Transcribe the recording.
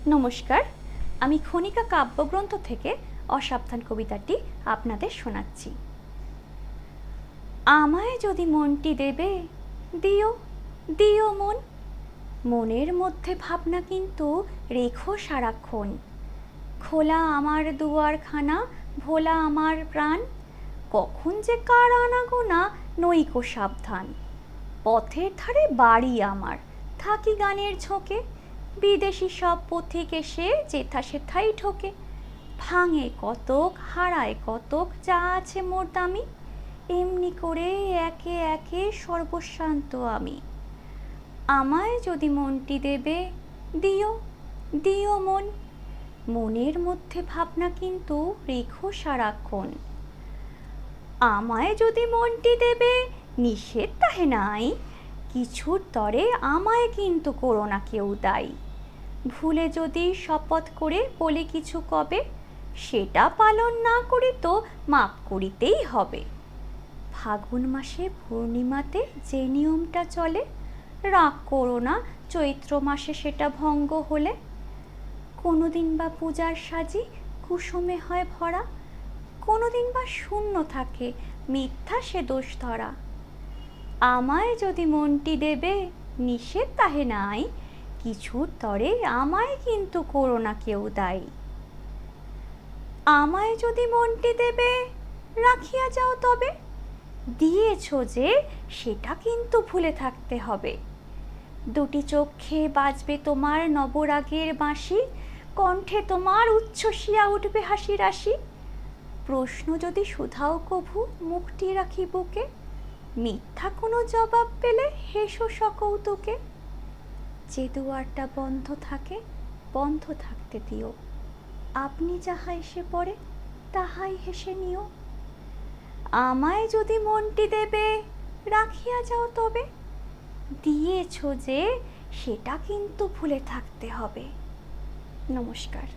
নমস্কার, আমি খনিকা কাব্যগ্রন্থ থেকে অসাবধান কবিতাটি আপনাদের শোনাচ্ছি। আমায় যদি মনটি দেবে, দিও দিও মন, মনের মধ্যে ভাবনা কিন্তু রেখো সারাক্ষণ। খোলা আমার দুয়ারখানা, ভোলা আমার প্রাণ, কখন যে কার আনাগোনা নইকো সাবধান। পথের ধারে বাড়ি আমার, থাকি গানের ঝোঁকে, বিদেশি সব পথিক এসে যেথা সেথাই ঢোকে। ভাঙে কতক, হারায় কতক, যা আছে মোর দামি, এমনি করে একে একে সর্বশান্ত আমি। আমায় যদি মনটি দেবে, দিও দিও মন, মনের মধ্যে ভাবনা কিন্তু রেখো সারাক্ষণ। আমায় যদি মনটি দেবে, নিষেধ তাহে নাই, কিছুর তরে আমায় কিন্তু করো না কেউ দায়ী। ভুলে যদি শপথ করে বলে কিছু কবে, সেটা পালন না করি তো মাপ করিতেই হবে। ফাগুন মাসে পূর্ণিমাতে যে নিয়মটা চলে, রাগ করো না চৈত্র মাসে সেটা ভঙ্গ হলে। কোনোদিন বা পূজার সাজি কুসুমে হয় ভরা, কোনোদিন বা শূন্য থাকে মিথ্যা সে দোষ ধরা। আমায় যদি মনটি দেবে, নিষেধ তাহে নাই, কিছুর তরে আমায় কিন্তু করো না কেউ দায়ী। আমায় যদি মনটি দেবে, রাখিয়া যাও তবে, দিয়েছ যে সেটা কিন্তু ভুলে থাকতে হবে। দুটি চক্ষে বাজবে তোমার নবরাগের বাঁশি, কণ্ঠে তোমার উচ্ছ্বসিয়া উঠবে হাসি রাশি। প্রশ্ন যদি শুধাও কভু, মুখটি রাখি বুকে, মিথ্যা কোনো জবাব পেলে হেসো সকৌতুকে। যে দুয়ারটা বন্ধ থাকে, বন্ধ থাকতে দিও, আপনি যাহা এসে পড়ে তাহাই হেসে নিও। আমায় যদি মনটি দেবে, রাখিয়া যাও তবে, দিয়েছ যে সেটা কিন্তু ভুলে থাকতে হবে। নমস্কার।